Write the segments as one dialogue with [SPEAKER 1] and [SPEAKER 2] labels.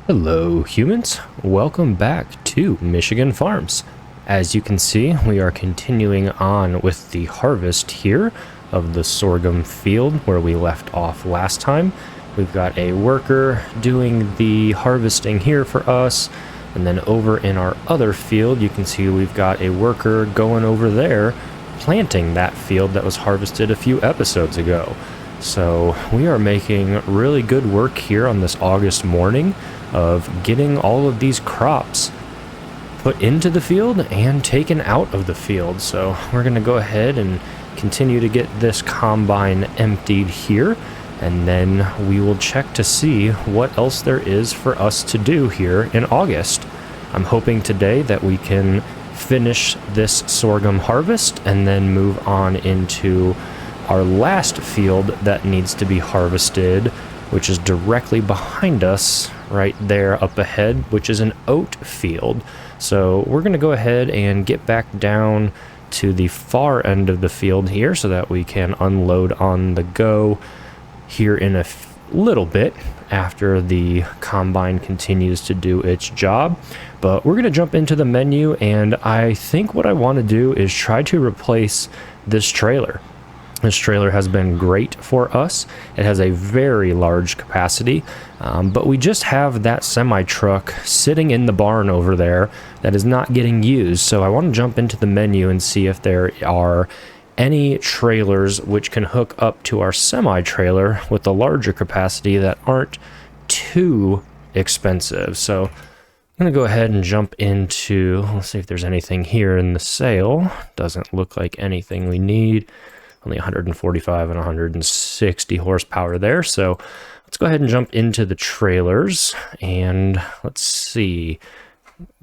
[SPEAKER 1] Hello humans, welcome back to Michigan Farms. As you can see, we are continuing on with the harvest here of the sorghum field where we left off last time. We've got a worker doing the harvesting here for us, and then over in our other field you can see we've got a worker going over there planting that field that was harvested a few episodes ago. So we are making really good work here on this August morning of getting all of these crops put into the field and taken out of the field. So we're going to go ahead and continue to get this combine emptied here, and then we will check to see what else there is for us to do here in August. I'm hoping today that we can finish this sorghum harvest and then move on into our last field that needs to be harvested, which is directly behind us right there up ahead, which is an oat field. So we're going to go ahead and get back down to the far end of the field here so that we can unload on the go here in a little bit after the combine continues to do its job. But we're going to jump into the menu, and I think what I want to do is try to replace this trailer. This trailer has been great for us. It has a very large capacity, but we just have that semi-truck sitting in the barn over there that is not getting used. So I want to jump into the menu and see if there are any trailers which can hook up to our semi-trailer with the larger capacity that aren't too expensive. So I'm going to go ahead and jump into, let's see if there's anything here in the sale. Doesn't look like anything we need. Only 145 and 160 horsepower there. So let's go ahead and jump into the trailers, and let's see,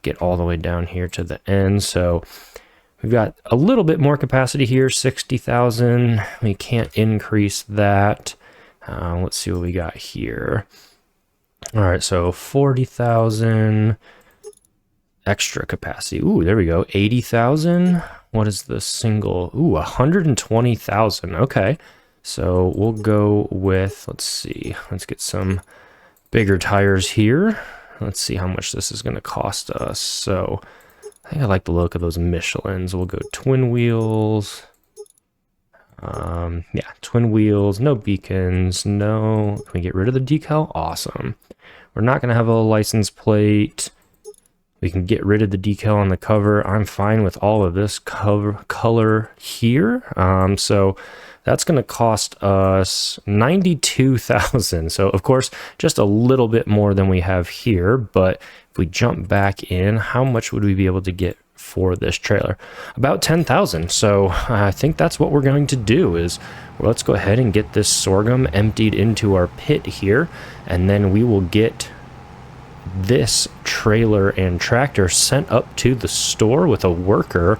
[SPEAKER 1] get all the way down here to the end. So we've got a little bit more capacity here, 60,000. We can't increase that. Let's see what we got here. All right, so 40,000 extra capacity. Ooh, there we go. 80,000. What is the single? Ooh, 120,000. Okay. So we'll go with, let's see, let's get some bigger tires here. Let's see how much this is going to cost us. So I think I like the look of those Michelins. We'll go twin wheels. Yeah, twin wheels, no beacons, no. Can we get rid of the decal? Awesome. We're not going to have a license plate. We can get rid of the decal on the cover. I'm fine with all of this color here. So that's going to cost us 92,000. So of course, just a little bit more than we have here. But if we jump back in, how much would we be able to get for this trailer? About 10,000. So I think that's what we're going to do is, well, let's go ahead and get this sorghum emptied into our pit here. And then we will get this trailer and tractor sent up to the store with a worker,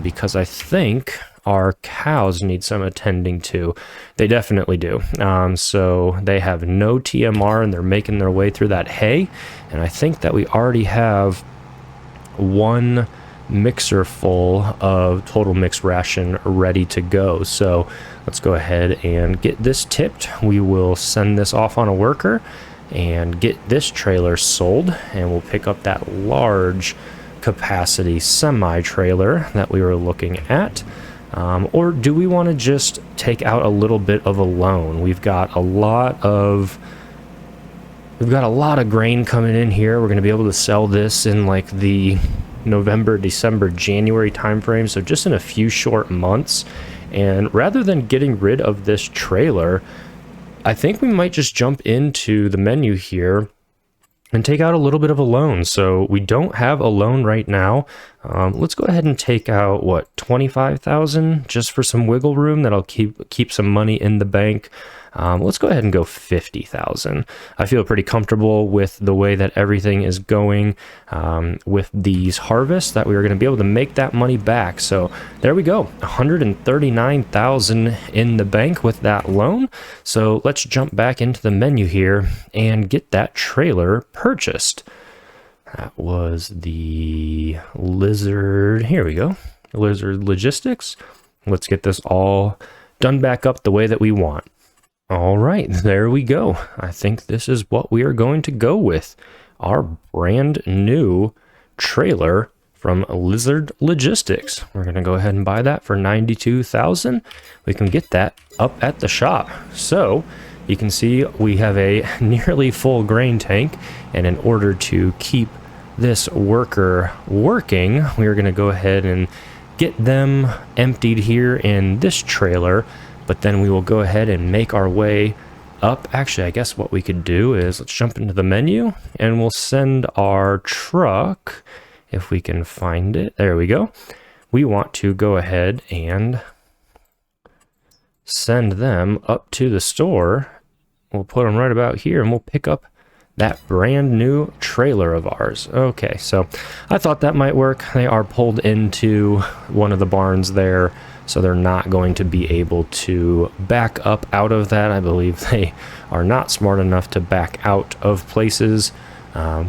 [SPEAKER 1] because I think our cows need some attending to. They definitely do. So they have no TMR and they're making their way through that hay, and I think that we already have one mixer full of total mix ration ready to go. So let's go ahead and get this tipped. We will send this off on a worker and get this trailer sold, and we'll pick up that large capacity semi trailer that we were looking at. Or do we want to just take out a little bit of a loan? We've got a lot of grain coming in here. We're going to be able to sell this in like the November, December, January timeframe, so just in a few short months. And rather than getting rid of this trailer, I think we might just jump into the menu here and take out a little bit of a loan. So we don't have a loan right now. Let's go ahead and take out, what, 25,000 just for some wiggle room that'll keep some money in the bank. Let's go ahead and go 50,000. I feel pretty comfortable with the way that everything is going with these harvests, that we are going to be able to make that money back. So there we go, 139,000 in the bank with that loan. So let's jump back into the menu here and get that trailer purchased. That was the Lizard. Here we go. Lizard Logistics. Let's get this all done back up the way that we want. All right, there we go. I think this is what we are going to go with. Our brand new trailer from Lizard Logistics. We're going to go ahead and buy that for $92,000. We can get that up at the shop. So you can see we have a nearly full grain tank, and in order to keep this worker working, we're going to go ahead and get them emptied here in this trailer. But then we will go ahead and make our way up. Actually, I guess what we could do is let's jump into the menu and we'll send our truck, if we can find it. There we go. We want to go ahead and send them up to the store. We'll put them right about here and we'll pick up that brand new trailer of ours. Okay, so I thought that might work. They are pulled into one of the barns there, so they're not going to be able to back up out of that. I believe they are not smart enough to back out of places,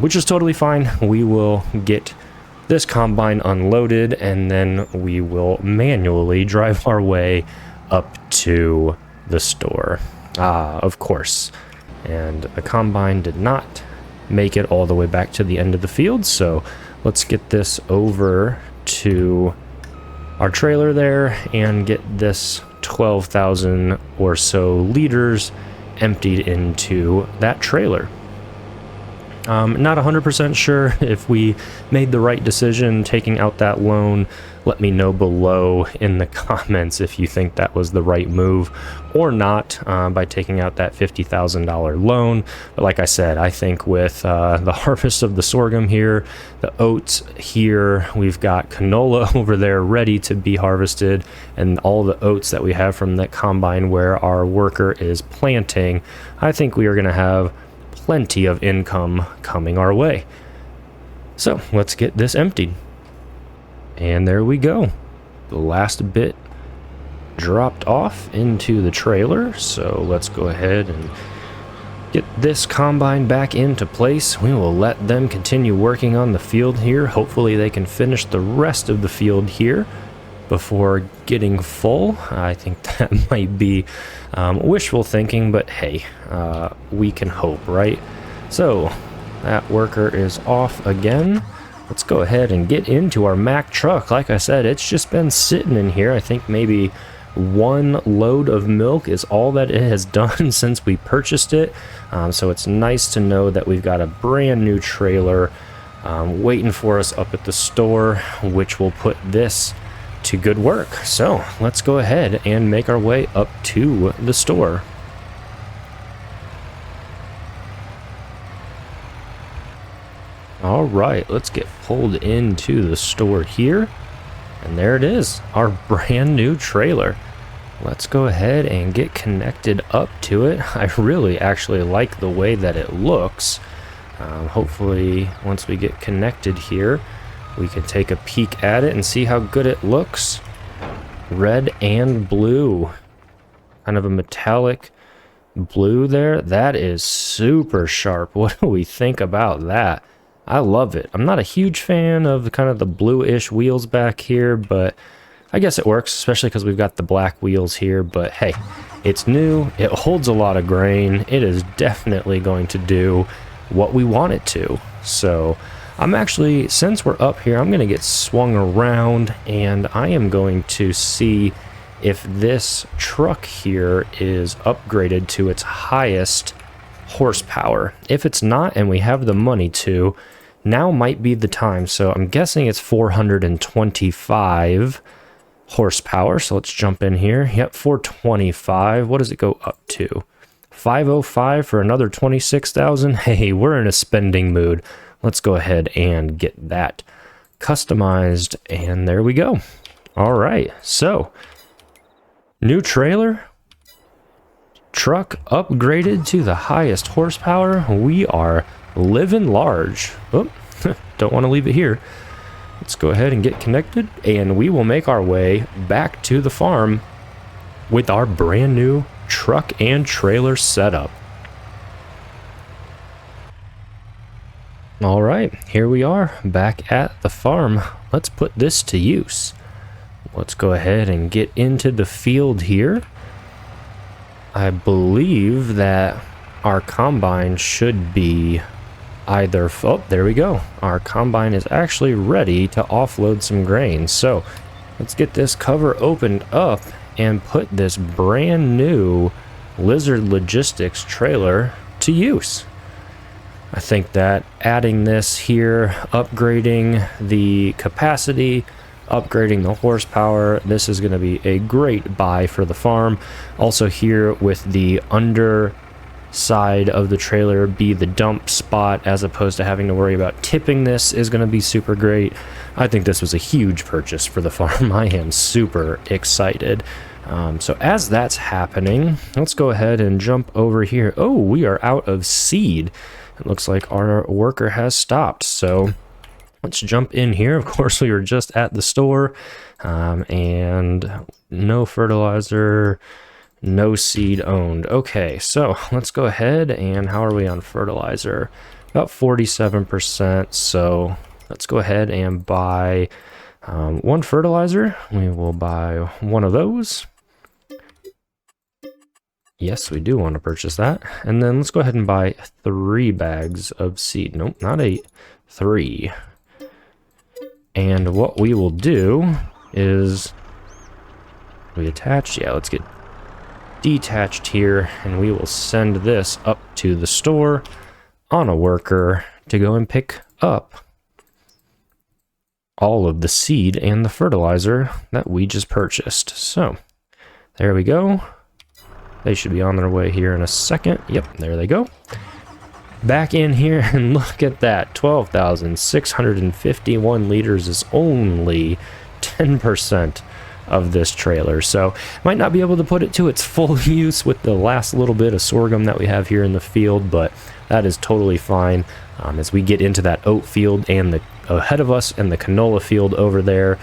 [SPEAKER 1] which is totally fine. We will get this combine unloaded and then we will manually drive our way up to the store. Of course. And the combine did not make it all the way back to the end of the field, so let's get this over to our trailer there and get this 12,000 or so liters emptied into that trailer. Not 100% sure if we made the right decision taking out that loan. Let me know below in the comments if you think that was the right move or not, by taking out that $50,000 loan. But like I said, I think with the harvest of the sorghum here, the oats here, we've got canola over there ready to be harvested, and all the oats that we have from that combine where our worker is planting, I think we are going to have plenty of income coming our way. So let's get this emptied. And there we go. The last bit dropped off into the trailer. So let's go ahead and get this combine back into place. We will let them continue working on the field here. Hopefully they can finish the rest of the field here before getting full. I think that might be wishful thinking, but hey, we can hope, right? So that worker is off again. Let's go ahead and get into our Mack truck. Like I said, it's just been sitting in here. I think maybe one load of milk is all that it has done since we purchased it. So it's nice to know that we've got a brand new trailer waiting for us up at the store, which will put this to good work. So let's go ahead and make our way up to the store. All right, let's get pulled into the store here. And there it is, our brand new trailer. Let's go ahead and get connected up to it. I really actually like the way that it looks. Hopefully, once we get connected here, we can take a peek at it and see how good it looks. Red and blue. Kind of a metallic blue there. That is super sharp. What do we think about that? I love it. I'm not a huge fan of kind of the bluish wheels back here, but I guess it works, especially because we've got the black wheels here. But hey, it's new. It holds a lot of grain. It is definitely going to do what we want it to. So I'm actually, since we're up here, I'm going to get swung around and I am going to see if this truck here is upgraded to its highest horsepower. If it's not, and we have the money to, now might be the time. So I'm guessing it's 425 horsepower. So let's jump in here. Yep, 425. What does it go up to? 505 for another 26,000. Hey, we're in a spending mood. Let's go ahead and get that customized, and there we go. All right, so new trailer, truck upgraded to the highest horsepower. We are living large. Oh, don't want to leave it here. Let's go ahead and get connected, and we will make our way back to the farm with our brand new truck and trailer setup. All right, here we are back at the farm. Let's put this to use. Let's go ahead and get into the field here. I believe that our combine should be either... Oh, there we go. Our combine is actually ready to offload some grain. So let's get this cover opened up and put this brand new Lizard Logistics trailer to use. I think that adding this here, upgrading the capacity, upgrading the horsepower, this is going to be a great buy for the farm. Also here with the underside of the trailer be the dump spot as opposed to having to worry about tipping, this is going to be super great. I think this was a huge purchase for the farm. I am super excited. So as that's happening, let's go ahead and jump over here. Oh, we are out of seed. It looks like our worker has stopped, so let's jump in here. Of course, we were just at the store, and no fertilizer, no seed owned. Okay, so let's go ahead and how are we on fertilizer? About 47%, so let's go ahead and buy one fertilizer. We will buy one of those. Yes, we do want to purchase that. And then let's go ahead and buy 3 bags of seed. Nope, not 8, 3. And what we will do is we attach, yeah, let's get detached here, and we will send this up to the store on a worker to go and pick up all of the seed and the fertilizer that we just purchased. So there we go. They should be on their way here in a second. Yep, there they go. Back in here, and look at that. 12,651 liters is only 10% of this trailer. So might not be able to put it to its full use with the last little bit of sorghum that we have here in the field, but that is totally fine. As we get into that oat field and the ahead of us and the canola field over there,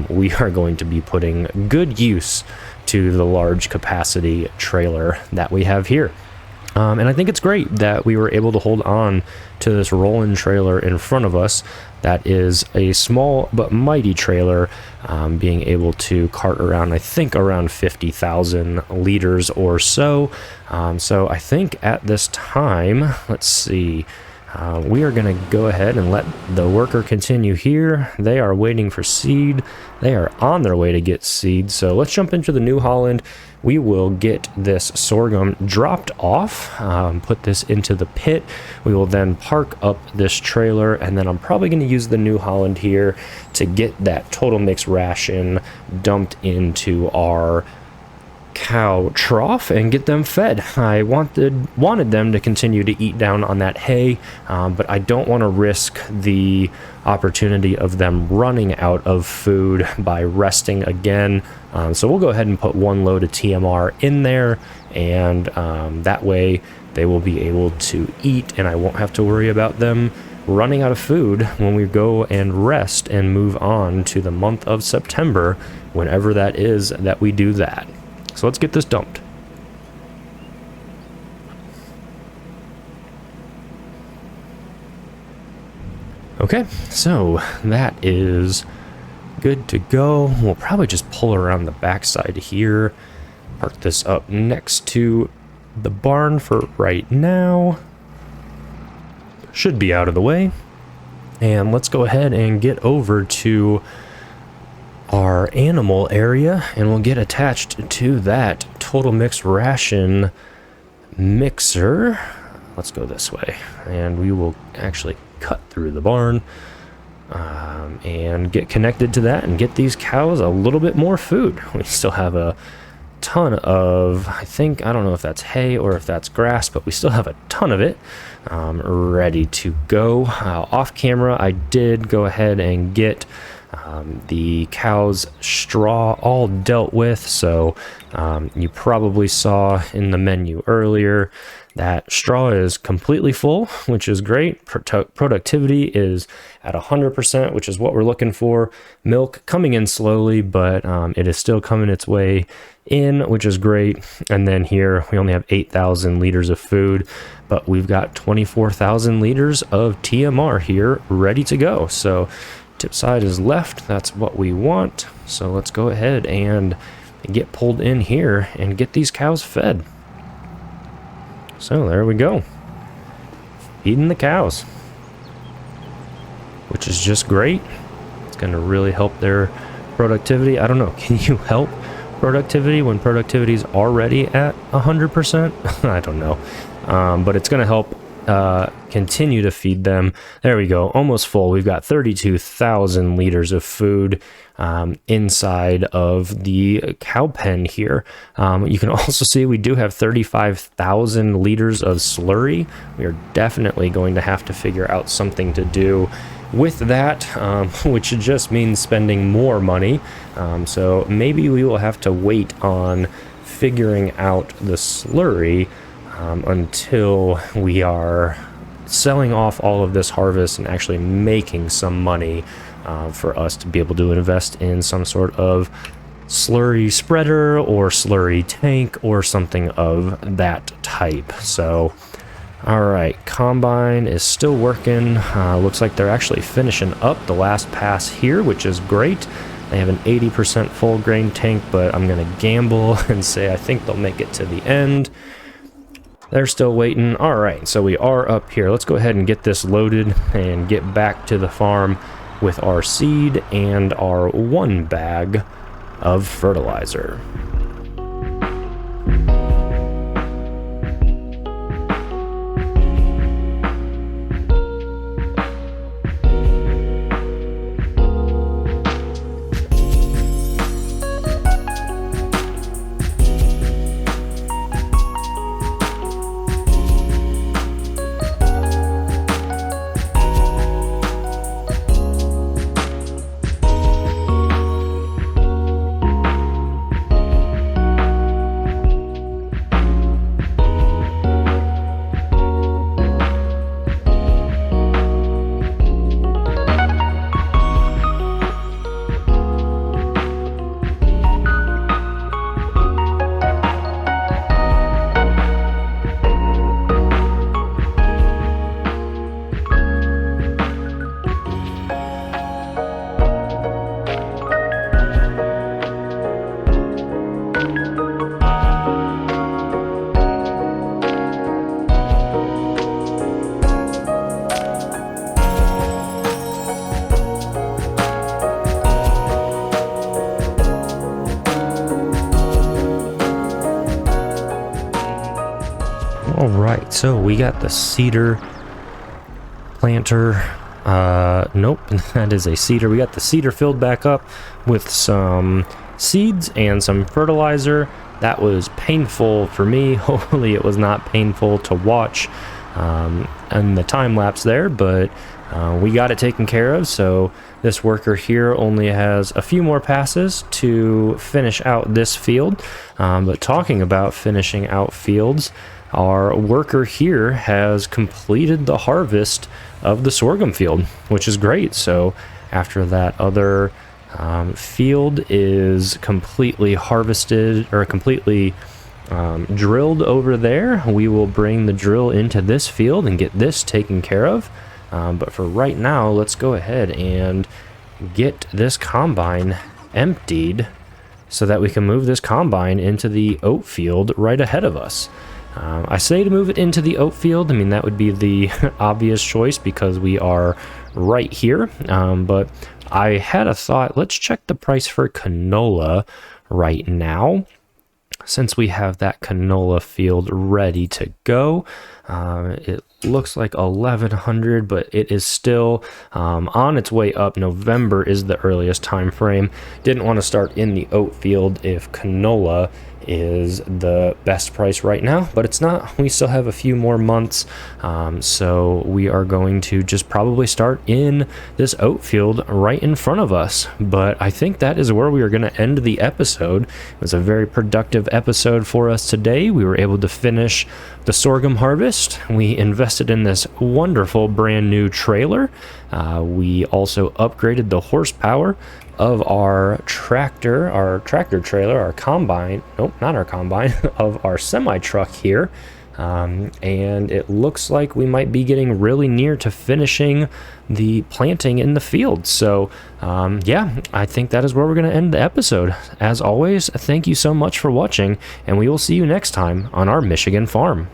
[SPEAKER 1] we are going to be putting good use to the large capacity trailer that we have here. And I think it's great that we were able to hold on to this rolling trailer in front of us that is a small but mighty trailer, being able to cart around, I think, around 50,000 liters or so. So I think at this time, let's see, we are going to go ahead and let the worker continue here. They are waiting for seed. They are on their way to get seed. So let's jump into the New Holland. We will get this sorghum dropped off, put this into the pit. We will then park up this trailer, and then I'm probably going to use the New Holland here to get that total mix ration dumped into our cow trough and get them fed. I wanted them to continue to eat down on that hay, but I don't want to risk the opportunity of them running out of food by resting again. So we'll go ahead and put 1 load of TMR in there, and that way they will be able to eat, and I won't have to worry about them running out of food when we go and rest and move on to the month of September, whenever that is that we do that. So let's get this dumped. Okay, so that is good to go. We'll probably just pull around the backside here, park this up next to the barn for right now. Should be out of the way. And let's go ahead and get over to our animal area, and we'll get attached to that total mix ration mixer. Let's go this way, and we will actually cut through the barn and get connected to that and get these cows a little bit more food. We still have a ton of, I don't know if that's hay or if that's grass, but we still have a ton of it ready to go. Off camera, I did go ahead and get the cow's straw all dealt with, so you probably saw in the menu earlier that straw is completely full, which is great. Productivity is at 100%, which is what we're looking for. Milk coming in slowly, but it is still coming its way in, which is great. And then here we only have 8,000 liters of food, but we've got 24,000 liters of TMR here ready to go. So tip side is left, that's what we want. So let's go ahead and get pulled in here and get these cows fed. So there we go. Feeding the cows, which is just great. It's going to really help their productivity. I don't know. Can you help productivity when productivity is already at 100%? I don't know. But it's going to help continue to feed them. There we go. Almost full. We've got 32,000 liters of food inside of the cow pen here. You can also see we do have 35,000 liters of slurry. We are definitely going to have to figure out something to do with that, which just means spending more money. So maybe we will have to wait on figuring out the slurry until we are selling off all of this harvest and actually making some money for us to be able to invest in some sort of slurry spreader or slurry tank or something of that type. So all right, combine is still working. Looks like they're actually finishing up the last pass here, which is great. They have an 80% full grain tank, but I'm gonna gamble and say I think they'll make it to the end. They're still waiting. All right, so we are up here. Let's go ahead and get this loaded and get back to the farm with our seed and our 1 bag of fertilizer. All right, so we got the cedar planter. Nope, that is a cedar. We got the cedar filled back up with some seeds and some fertilizer. That was painful for me. Hopefully it was not painful to watch in the time lapse there, but we got it taken care of. So this worker here only has a few more passes to finish out this field. But talking about finishing out fields, our worker here has completed the harvest of the sorghum field, which is great. So after that other field is completely harvested or completely drilled over there, we will bring the drill into this field and get this taken care of. But for right now, let's go ahead and get this combine emptied so that we can move this combine into the oat field right ahead of us. I say to move it into the oat field. I mean, that would be the obvious choice because we are right here. But I had a thought, let's check the price for canola right now, since we have that canola field ready to go. It looks like 1100, but it is still on its way up. November is the earliest time frame. Didn't want to start in the oat field if canola is the best price right now, but it's not. We still have a few more months, so we are going to just probably start in this oat field right in front of us. But I think that is where we are going to end the episode. It was a very productive episode for us today. We were able to finish the sorghum harvest. We invested in this wonderful brand new trailer. We also upgraded the horsepower of our tractor trailer, our combine, nope, not our combine, of our semi-truck here. And it looks like we might be getting really near to finishing the planting in the field. So yeah, I think that is where we're going to end the episode. As always, thank you so much for watching, and we will see you next time on our Michigan farm.